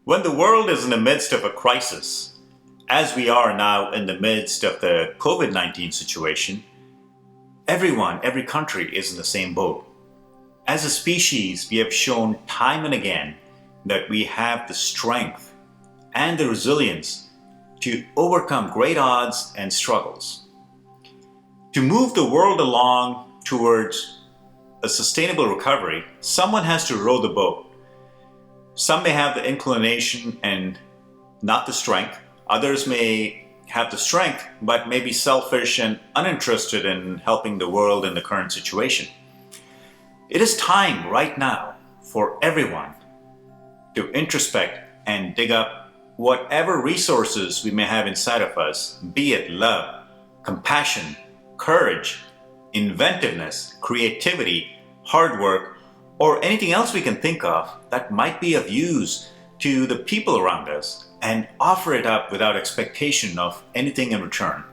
When the world is in the midst of a crisis, as we are now in the midst of the COVID-19 situation, every country is in the same boat. As a species, we have shown time and again that we have the strength and the resilience to overcome great odds and struggles. To move the world along towards a sustainable recovery, someone has to row the boat. Some may have the inclination and not the strength. Others may have the strength, but may be selfish and uninterested in helping the world in the current situation. It is time right now for everyone to introspect and dig up whatever resources we may have inside of us, be it love, compassion, courage, inventiveness, creativity, hard work, or anything else we can think of that might be of use to the people around us, and offer it up without expectation of anything in return.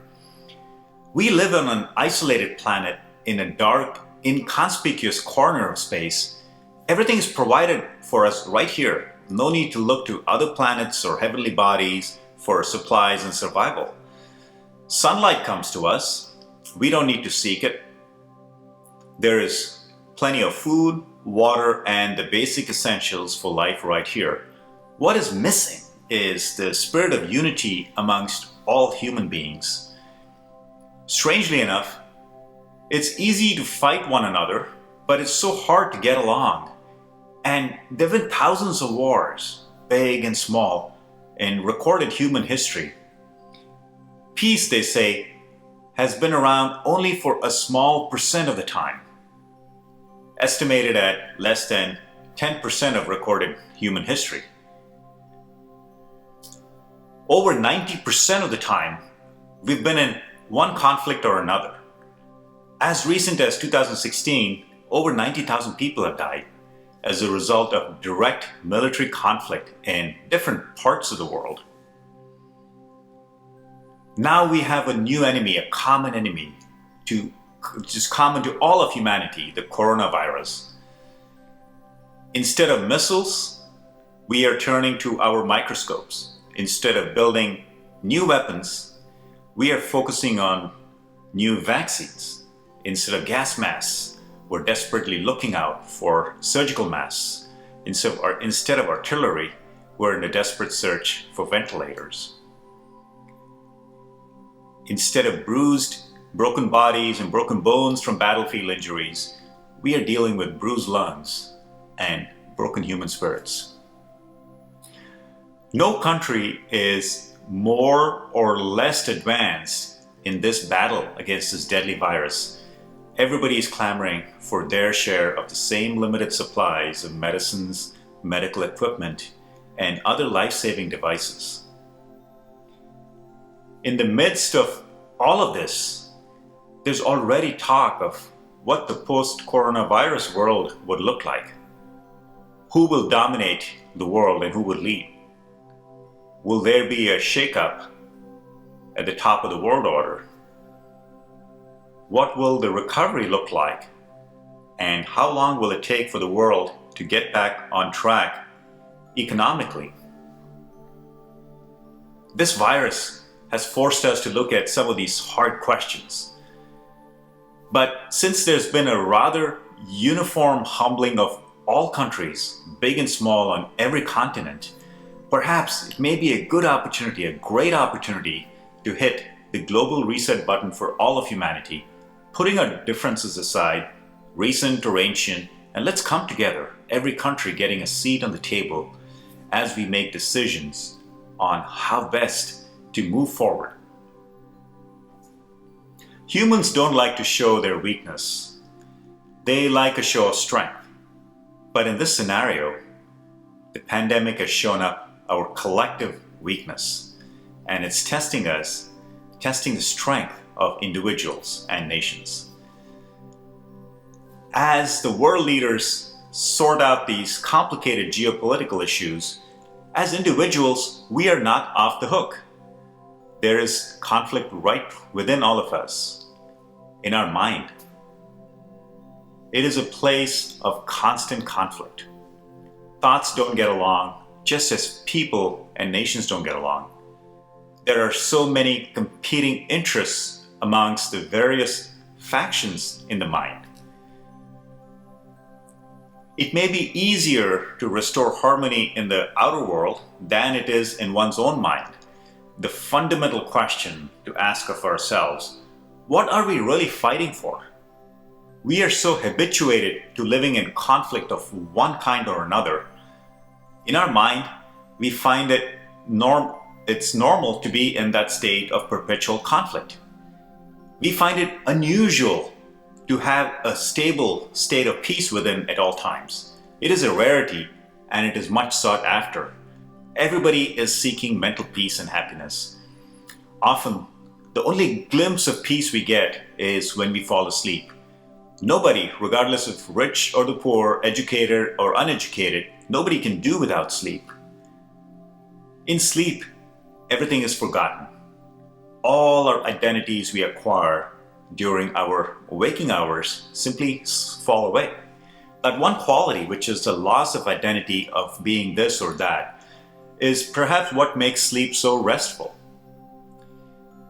We live on an isolated planet in a dark, inconspicuous corner of space. Everything is provided for us right here. No need to look to other planets or heavenly bodies for supplies and survival. Sunlight comes to us. We don't need to seek it. There is plenty of food, water, and the basic essentials for life right here. What is missing is the spirit of unity amongst all human beings. Strangely enough, it's easy to fight one another, but it's so hard to get along. And there have been thousands of wars, big and small, in recorded human history. Peace, they say, has been around only for a small percent of the time, estimated at less than 10% of recorded human history. Over 90% of the time, we've been in one conflict or another. As recent as 2016, over 90,000 people have died as a result of direct military conflict in different parts of the world. Now we have a new enemy, a common enemy, just common to all of humanity, the coronavirus. Instead of missiles, we are turning to our microscopes. Instead of building new weapons, we are focusing on new vaccines. Instead of gas masks, we're desperately looking out for surgical masks. Instead of artillery, we're in a desperate search for ventilators. Instead of broken bodies and broken bones from battlefield injuries, we are dealing with bruised lungs and broken human spirits. No country is more or less advanced in this battle against this deadly virus. Everybody is clamoring for their share of the same limited supplies of medicines, medical equipment, and other life-saving devices. In the midst of all of this, there's already talk of what the post-coronavirus world would look like. Who will dominate the world and who will lead? Will there be a shakeup at the top of the world order? What will the recovery look like? And how long will it take for the world to get back on track economically? This virus has forced us to look at some of these hard questions. But since there's been a rather uniform humbling of all countries, big and small, on every continent, perhaps it may be a good opportunity, a great opportunity, to hit the global reset button for all of humanity, putting our differences aside, recent or ancient, and let's come together, every country getting a seat on the table as we make decisions on how best to move forward. Humans don't like to show their weakness. They like a show of strength. But in this scenario, the pandemic has shown up our collective weakness, and it's testing us, testing the strength of individuals and nations. As the world leaders sort out these complicated geopolitical issues, as individuals, we are not off the hook. There is conflict right within all of us, in our mind. It is a place of constant conflict. Thoughts don't get along, just as people and nations don't get along. There are so many competing interests amongst the various factions in the mind. It may be easier to restore harmony in the outer world than it is in one's own mind. The fundamental question to ask of ourselves, what are we really fighting for? We are so habituated to living in conflict of one kind or another. In our mind, we find it it's normal to be in that state of perpetual conflict. We find it unusual to have a stable state of peace within at all times. It is a rarity and it is much sought after. Everybody is seeking mental peace and happiness. Often, the only glimpse of peace we get is when we fall asleep. Nobody, regardless of rich or the poor, educated or uneducated, nobody can do without sleep. In sleep, everything is forgotten. All our identities we acquire during our waking hours simply fall away. That one quality, which is the loss of identity of being this or that, is perhaps what makes sleep so restful.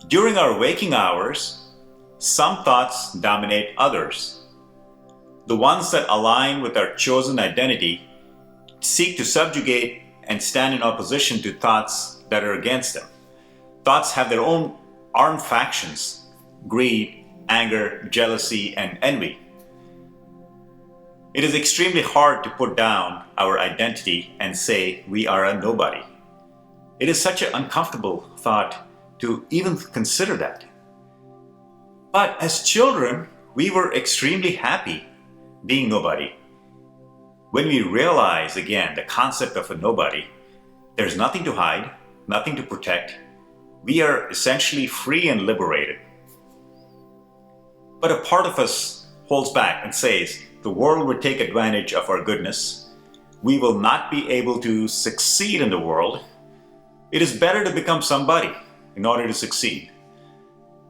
During our waking hours, some thoughts dominate others. The ones that align with our chosen identity seek to subjugate and stand in opposition to thoughts that are against them. Thoughts have their own armed factions: greed, anger, jealousy, and envy. It is extremely hard to put down our identity and say we are a nobody. It is such an uncomfortable thought to even consider that. But as children, we were extremely happy being nobody. When we realize again the concept of a nobody, there's nothing to hide, nothing to protect. We are essentially free and liberated. But a part of us holds back and says the world would take advantage of our goodness. We will not be able to succeed in the world. It is better to become somebody in order to succeed.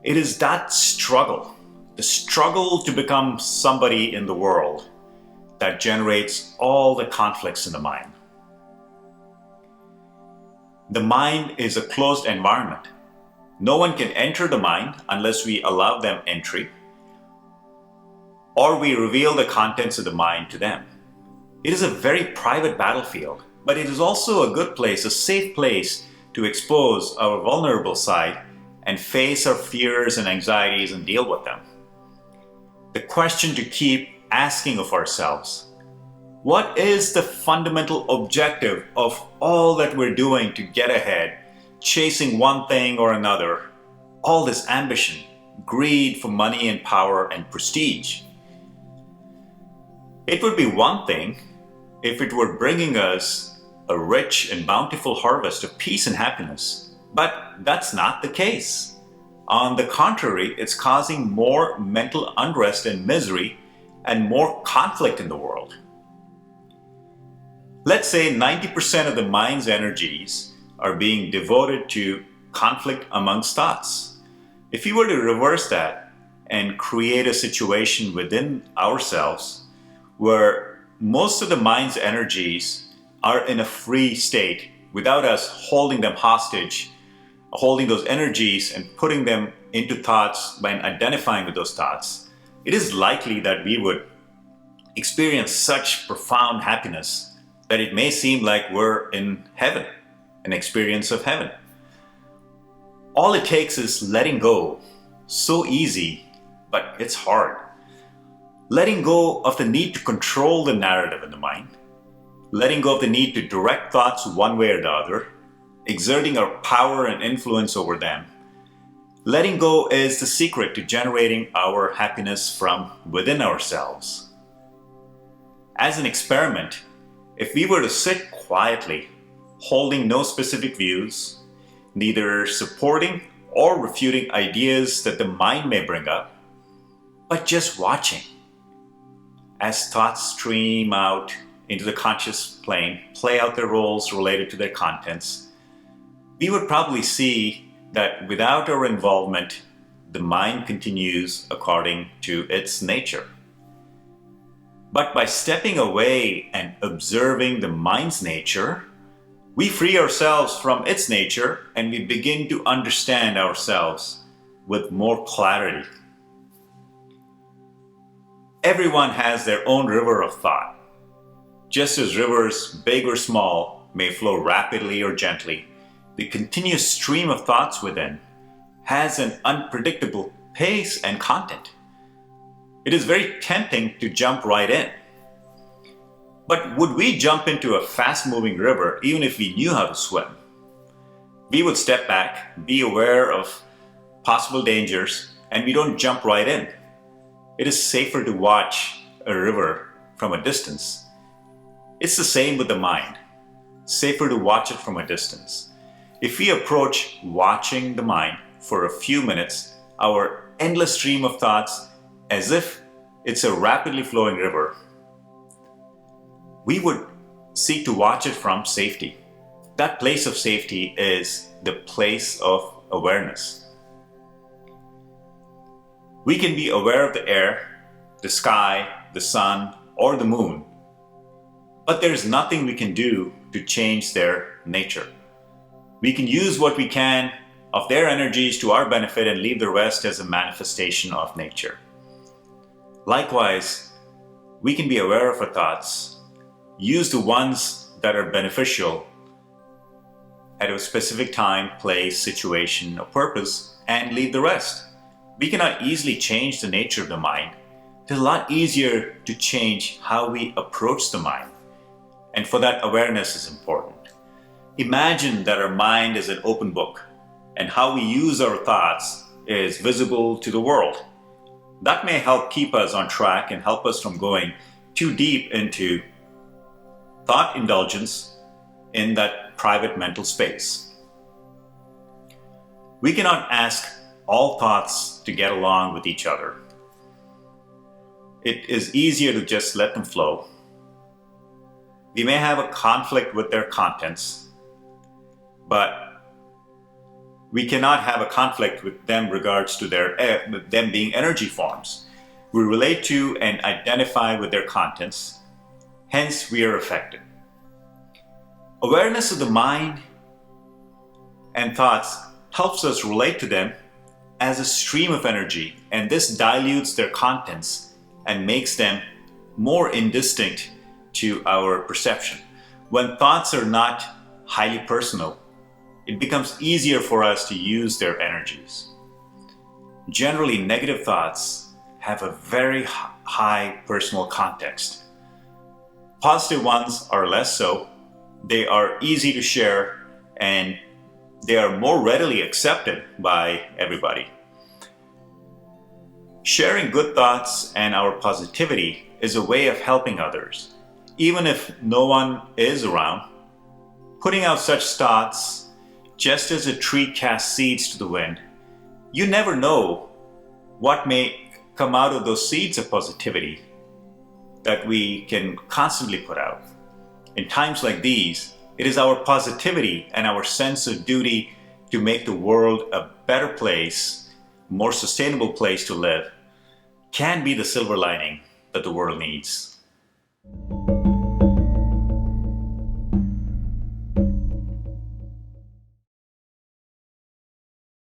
It is that struggle, the struggle to become somebody in the world, that generates all the conflicts in the mind. The mind is a closed environment. No one can enter the mind unless we allow them entry, or we reveal the contents of the mind to them. It is a very private battlefield, but it is also a good place, a safe place to expose our vulnerable side and face our fears and anxieties and deal with them. The question to keep asking of ourselves, what is the fundamental objective of all that we're doing to get ahead, chasing one thing or another, all this ambition, greed for money and power and prestige? It would be one thing if it were bringing us a rich and bountiful harvest of peace and happiness, but that's not the case. On the contrary, it's causing more mental unrest and misery and more conflict in the world. Let's say 90% of the mind's energies are being devoted to conflict amongst thoughts. If you were to reverse that and create a situation within ourselves where most of the mind's energies are in a free state without us holding them hostage, holding those energies and putting them into thoughts by identifying with those thoughts, it is likely that we would experience such profound happiness that it may seem like we're in heaven, an experience of heaven. All it takes is letting go. So easy, but it's hard. Letting go of the need to control the narrative in the mind, letting go of the need to direct thoughts one way or the other, exerting our power and influence over them. Letting go is the secret to generating our happiness from within ourselves. As an experiment, if we were to sit quietly, holding no specific views, neither supporting or refuting ideas that the mind may bring up, but just watching as thoughts stream out into the conscious plane, play out their roles related to their contents, we would probably see that without our involvement, the mind continues according to its nature. But by stepping away and observing the mind's nature, We free ourselves from its nature and we begin to understand ourselves with more clarity. Everyone has their own river of thought. Just as rivers, big or small, may flow rapidly or gently, the continuous stream of thoughts within has an unpredictable pace and content. It is very tempting to jump right in. But would we jump into a fast-moving river even if we knew how to swim? We would step back, be aware of possible dangers, and we don't jump right in. It is safer to watch a river from a distance. It's the same with the mind. Safer to watch it from a distance. If we approach watching the mind for a few minutes, our endless stream of thoughts, as if it's a rapidly flowing river, we would seek to watch it from safety. That place of safety is the place of awareness. We can be aware of the air, the sky, the sun, or the moon, but there's nothing we can do to change their nature. We can use what we can of their energies to our benefit and leave the rest as a manifestation of nature. Likewise, we can be aware of our thoughts, use the ones that are beneficial at a specific time, place, situation, or purpose, and leave the rest. We cannot easily change the nature of the mind. It is a lot easier to change how we approach the mind. And for that, awareness is important. Imagine that our mind is an open book, and how we use our thoughts is visible to the world. That may help keep us on track and help us from going too deep into thought indulgence in that private mental space. We cannot ask all thoughts to get along with each other. It is easier to just let them flow. We may have a conflict with their contents, but we cannot have a conflict with them regards to them being energy forms. We relate to and identify with their contents, hence we are affected. Awareness of the mind and thoughts helps us relate to them as a stream of energy, and this dilutes their contents and makes them more indistinct to our perception. When thoughts are not highly personal, it becomes easier for us to use their energies. Generally, negative thoughts have a very high personal context. Positive ones are less so. They are easy to share and they are more readily accepted by everybody. Sharing good thoughts and our positivity is a way of helping others. Even if no one is around, putting out such thoughts, just as a tree casts seeds to the wind, you never know what may come out of those seeds of positivity that we can constantly put out. In times like these, it is our positivity and our sense of duty to make the world a better place, more sustainable place to live, can be the silver lining that the world needs.